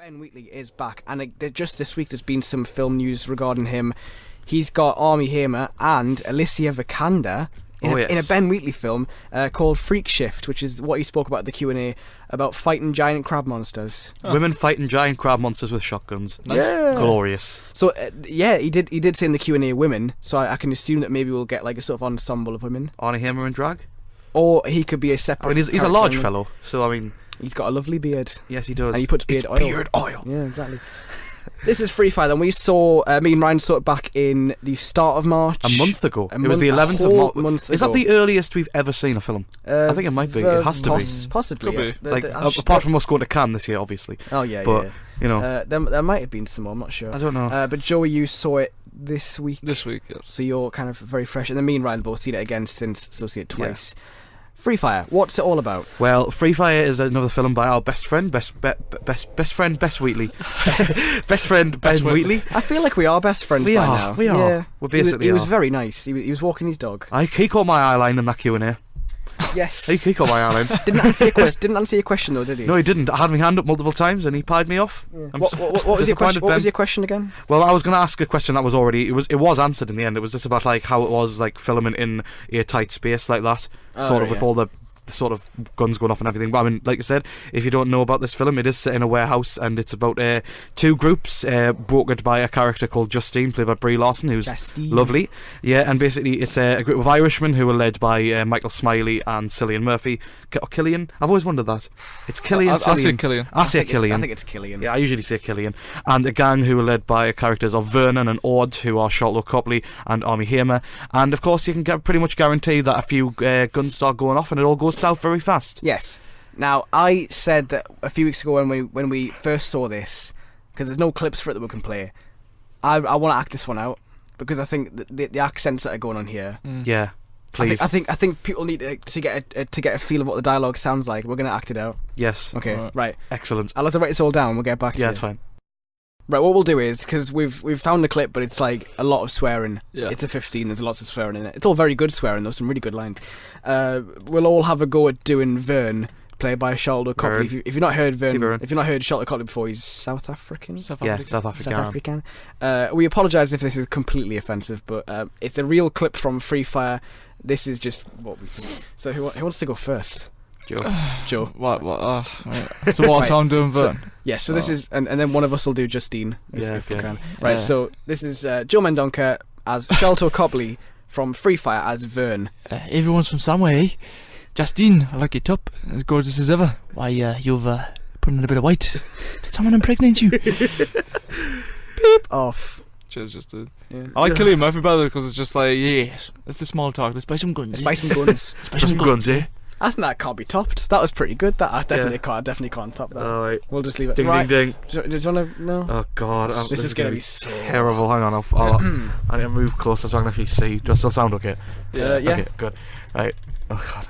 Ben Wheatley is back, and just this week there's been some film news regarding him. He's got Armie Hammer and Alicia Vikander in a Ben Wheatley film called Freak Shift, which is what he spoke about at the Q&A about fighting giant crab monsters. Oh. Women fighting giant crab monsters with shotguns. Yeah, glorious. So he did say in the Q&A women, so I can assume that maybe we'll get like a sort of ensemble of women. Armie Hammer in drag, or he could be a separate. I mean, he's a large fellow, so I mean, he's got a lovely beard. Yes, he does. And he puts beard oil. Beard oil. Yeah, exactly. This is Free Fire. Then we saw me and Ryan saw it back in the start of March. A month ago. It was the 11th of March. Is that the earliest we've ever seen a film? I think it might be. It has to be. Possibly. Yeah. Apart from us going to Cannes this year, obviously. Oh yeah, but, yeah. You know, there might have been some more. I'm not sure. I don't know. But Joey, you saw it this week. This week, yes. So you're kind of very fresh. And then me and Ryan both seen it again since, so see it twice. Yeah. Free Fire, what's it all about? Well, Free Fire is another film by our best friend, best friend, Best Wheatley. Best friend, Ben Wheatley. I feel like we are best friends by now. We are. Yeah. We're basically he was very nice. He was walking his dog. He caught my eye line in that Q&A. Yes. He caught my eye line. Didn't answer your question though, did he? No, he didn't. I had my hand up multiple times and he pied me off. Yeah. What was your question? What was your question again? Well, I was going to ask a question that was already... It was answered in the end. It was just about like how it was like filming in a tight space like that. With all the sort of guns going off and everything. But I mean, like I said, if you don't know about this film, it is set in a warehouse and it's about two groups brokered by a character called Justine, played by Brie Larson, who's lovely. Yeah, and basically it's a group of Irishmen who are led by Michael Smiley and Cillian Murphy. Or Cillian? I've always wondered that. It's Cillian. I say Cillian. I say Cillian. I think it's Cillian. Yeah, I usually say Cillian. And a gang who are led by characters of Vernon and Ord, who are Sharlto, Copley and Armie Hammer. And of course, you can pretty much guarantee that a few guns start going off and it all goes south very fast. Yes. Now, I said that a few weeks ago when we first saw this, because there's no clips for it that we can play, I want to act this one out, because I think the accents that are going on here. Yeah. Please. I think people need to get a feel of what the dialogue sounds like. We're going to act it out. Yes. Okay, right. Excellent. I'll have to write this all down. We'll get back to it. Yeah, it's fine. Right, what we'll do is, because we've found the clip, but it's like a lot of swearing. Yeah. It's a 15, there's lots of swearing in it. It's all very good swearing, though, some really good lines. We'll all have a go at doing Vern, played by Sharlto Copley. If you've not heard if you've not heard Sharlto Copley before, he's South African. South African. We apologise if this is completely offensive, but it's a real clip from Free Fire. This is just what we think. So who wants to go first? Joe. What? So what I'm doing, Vern? So this is, and then one of us will do Justine, if we can. Right, so this is Joe Mendonca as Sharlto Copley from Free Fire as Vern. Everyone's from somewhere, eh? Justine, I like your top, as gorgeous as ever. Why, you've put in a bit of weight. Did someone impregnate you? Beep off. Cheers, Justine. Yeah. I like Cillian Murphy better because it's just like, yes, it's the small talk. Let's buy some guns. Let's buy some guns. Buy some guns, eh? I think that can't be topped. That was pretty good. That I definitely can't top that. All right. We'll just leave it. Ding, right. ding, ding. Do you want to? No. Oh God, this is gonna be so terrible. Hang on, I need to move closer so I can actually see. Does it still sound okay? Yeah. Okay, good. Right. Oh God.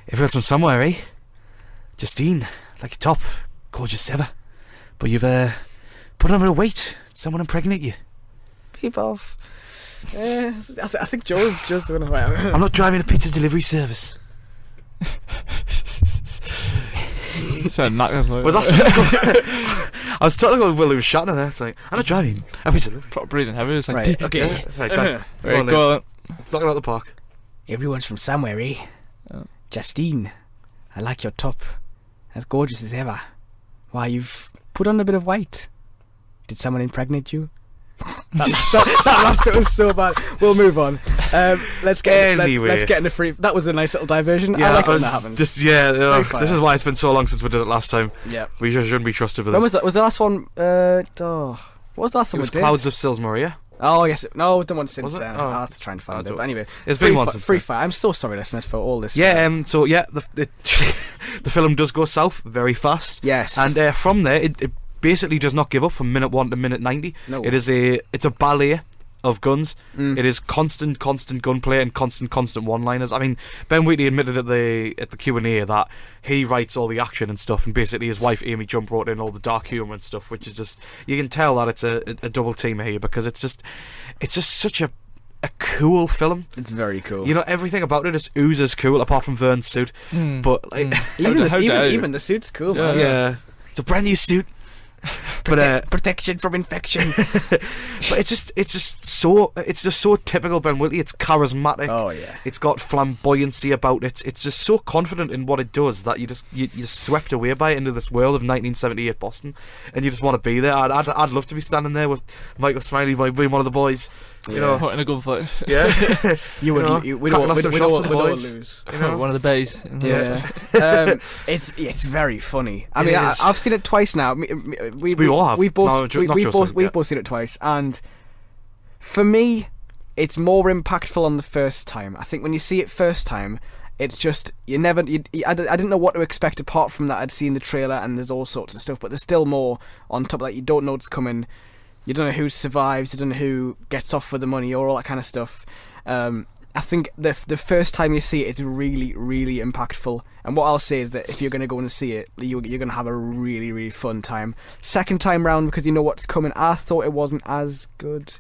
Everyone's from somewhere, eh? Justine, like your top, gorgeous as ever, but you've put on a bit of weight. Did someone impregnate you? Beep off. I think Joe's doing it right. I'm not driving a pizza delivery service. So not was that? I was trying to go with William Shatner there. It's like, I'm not driving a pizza delivery. Stop breathing heavy. It's like, right. Okay. Right, go on. Talking about the park. Everyone's from somewhere, eh? Justine, I like your top, as gorgeous as ever. Why, you've put on a bit of weight. Did someone impregnate you? that last bit was so bad. We'll move on. Let's get into Free. That was a nice little diversion. Yeah, I like when that happens. This is why it's been so long since we did it last time. Yeah, we shouldn't be trusted with this. When this. was that? Was the last one? What was the last one? It was Clouds of Silsmore, yeah. Oh yes, no, the one since then. I'll have to try and find it. But anyway, it's been one since Free Fire. I'm so sorry, listeners, for all this. Yeah. So yeah, the film does go south very fast. Yes. And from there, it basically does not give up from minute 1 to minute 90. No. It's a ballet of guns. It is constant gunplay and constant one-liners. I mean, Ben Wheatley admitted at the Q&A that he writes all the action and stuff, and basically his wife Amy Jump wrote in all the dark humour and stuff, which is just, you can tell that it's a double team here, because it's just such a cool film. It's very cool. You know, everything about it just oozes cool, apart from Vern's suit. But like, even the suit's cool, man. Yeah. It's a brand new suit. protection from infection. But it's just so typical Ben Wheatley. It's charismatic. Oh yeah. It's got flamboyancy about it. It's just so confident in what it does that you're swept away by it into this world of 1978 Boston, and you just want to be there. I'd love to be standing there with Michael Smiley being one of the boys. You know, in a gunfight. Yeah. We don't lose. You know? One of the bays. Yeah. It's very funny. I mean, I've seen it twice now. We all have. We've both seen it twice, and for me, it's more impactful on the first time. I think when you see it first time, it's just I didn't know what to expect apart from that. I'd seen the trailer and there's all sorts of stuff, but there's still more on top of that. You don't know what's coming. You don't know who survives. You don't know who gets off with the money or all that kind of stuff. I think the first time you see it is really, really impactful. And what I'll say is that if you're going to go and see it, you're going to have a really, really fun time. Second time round, because you know what's coming, I thought it wasn't as good.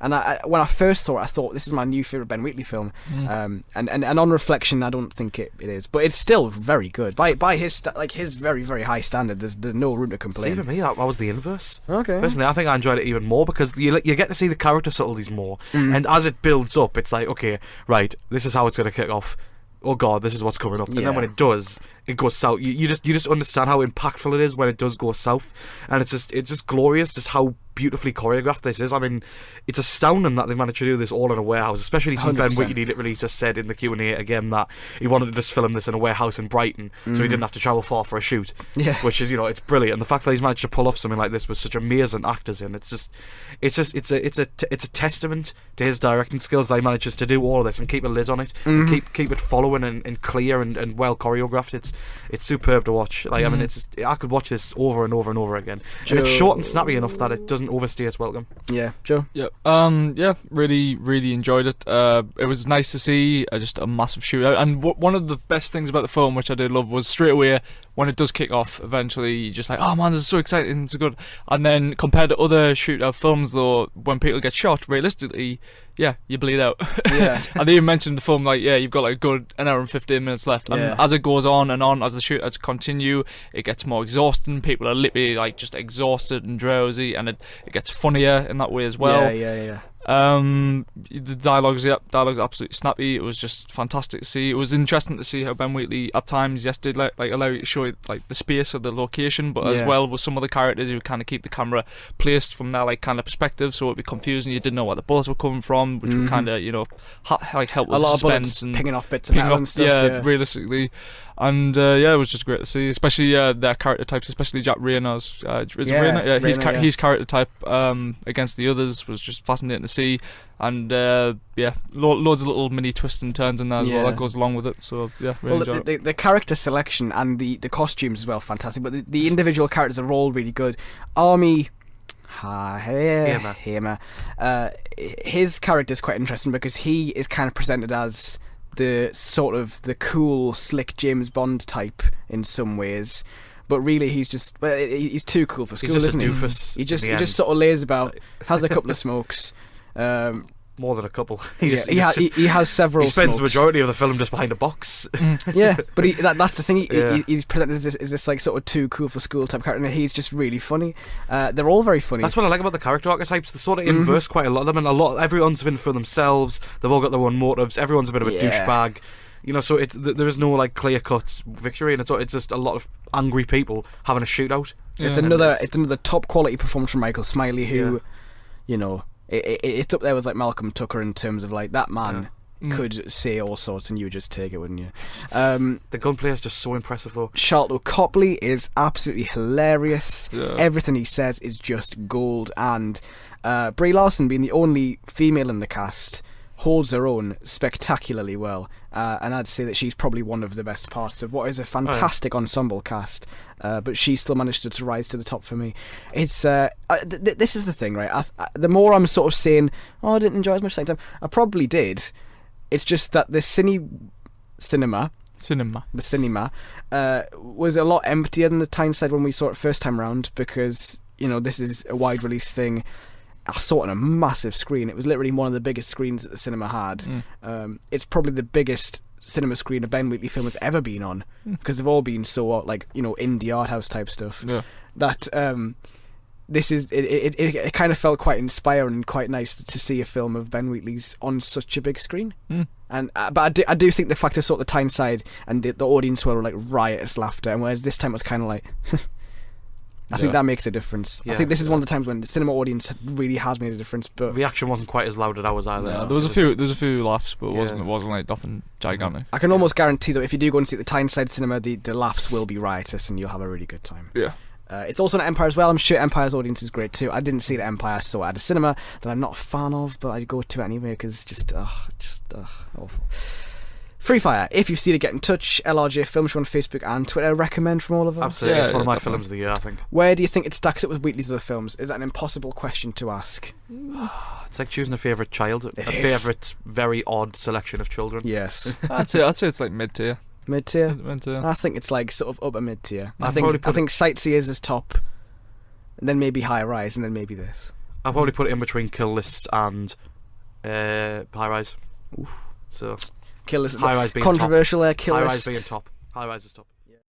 And when I first saw it, I thought, this is my new favourite Ben Wheatley film. And on reflection, I don't think it is. But it's still very good. By his his very, very high standard, there's no room to complain. See, for me, that was the inverse. Okay. Personally, I think I enjoyed it even more because you get to see the character subtleties more. And as it builds up, it's like, okay, right, this is how it's going to kick off. Oh God, this is what's coming up. And then when it does, it goes south. You just understand how impactful it is when it does go south. And it's just glorious just how beautifully choreographed this is. I mean, it's astounding that they managed to do this all in a warehouse, especially since 100%. Ben Wheatley literally just said in the Q&A again that he wanted to just film this in a warehouse in Brighton, so he didn't have to travel far for a shoot. Yeah. Which is, it's brilliant. And the fact that he's managed to pull off something like this with such amazing actors in, it's a testament to his directing skills that he manages to do all of this and keep a lid on it, and keep it following and clear and well choreographed. It's superb to watch. Like I mean, I could watch this over and over and over again. Joe. And it's short and snappy enough that it doesn't overstay its welcome. Yeah, Joe. Yeah. Really, really enjoyed it. It was nice to see just a massive shootout. And one of the best things about the film, which I did love, was straight away when it does kick off. Eventually, you're just like, oh man, this is so exciting, so good. And then compared to other shootout films, though, when people get shot, realistically, yeah, you bleed out. Yeah. And they even mentioned the film, like, yeah, you've got like a good an hour and 15 minutes left. And as it goes on and on, as the shootouts continue, it gets more exhausting. People are literally like just exhausted and drowsy, and it gets funnier in that way as well. Yeah. The dialogue's absolutely snappy. It was just fantastic to see. It was interesting to see how Ben Wheatley at times did like allow you to show like the space of the location, but as well with some of the characters, he would kind of keep the camera placed from their like kind of perspective, so it'd be confusing. You didn't know where the bullets were coming from, which would kind of help with a lot suspense of bullets and picking off bits of metal and stuff. Realistically. And it was just great to see, especially their character types, especially Jack Raynor's. Reynor? Yeah, Reynor, his character type against the others was just fascinating to see, and loads of little mini twists and turns in there as well that goes along with it. So really the character selection and the costumes as well, fantastic. But the individual characters are all really good. Armie. His character is quite interesting because he is kind of presented as the sort of the cool, slick James Bond type in some ways, but really he's he's too cool for school, isn't he? Doofus. He just sort of lays about, has a couple of smokes. More than a couple. He has several. He spends smokes. the majority of the film just behind a box. Yeah, but that's the thing. He's presented as this like sort of too cool for school type character, and he's just really funny. They're all very funny. That's what I like about the character archetypes. They're sort of inverse quite a lot of them, and everyone's in for themselves. They've all got their own motives. Everyone's a bit of a douchebag. So there is no like clear cut victory, and it's just a lot of angry people having a shootout. Yeah. It's another top quality performance from Michael Smiley, who, it's up there with like Malcolm Tucker in terms of like that man could say all sorts and you would just take it, wouldn't you? The gunplay is just so impressive though. Sharlto Copley is absolutely hilarious. Everything he says is just gold, and Brie Larson, being the only female in the cast, holds her own spectacularly well, and I'd say that she's probably one of the best parts of what is a fantastic ensemble cast, but she still managed to rise to the top for me. It's this is the thing, right? The more I'm sort of saying, I didn't enjoy as much second time, I probably did. It's just that the cinema was a lot emptier than the Tyneside when we saw it first time round, because this is a wide release thing. I saw it on a massive screen. It was literally one of the biggest screens that the cinema had. It's probably the biggest cinema screen a Ben Wheatley film has ever been on, because they've all been so like indie art house type stuff. That this is it kind of felt quite inspiring and quite nice to see a film of Ben Wheatley's on such a big screen. And but I do think the fact of sort of the Tyneside and the audience were like riotous laughter, and whereas this time it was kind of like I think that makes a difference. I think this is one of the times when the cinema audience really has made a difference. But reaction wasn't quite as loud as ours either. Yeah, there was a few laughs, but it wasn't like nothing gigantic. I can almost guarantee that if you do go and see the Tyneside cinema, the laughs will be riotous and you'll have a really good time. Yeah. It's also an Empire as well. I'm sure Empire's audience is great too. I didn't see the Empire, so at a cinema that I'm not a fan of, but I'd go to it anyway because just awful. Free Fire. If you've seen it, get in touch. LRJ Film Show on Facebook and Twitter. Recommend from all of us. Absolutely, it's one of my films of the year, I think. Where do you think it stacks up with Wheatley's other films? Is that an impossible question to ask? It's like choosing a favourite child. Favourite, very odd selection of children. Yes. I'd say it's like mid-tier. Mid-tier? Mid-tier. I think it's like sort of upper mid-tier. I think Sightseers is top, and then maybe High Rise, and then maybe this. I'll probably put it in between Kill List and High Rise. Oof. So Kill List. High Rise being controversial top. Kill High List. Rise being top. High Rise is top.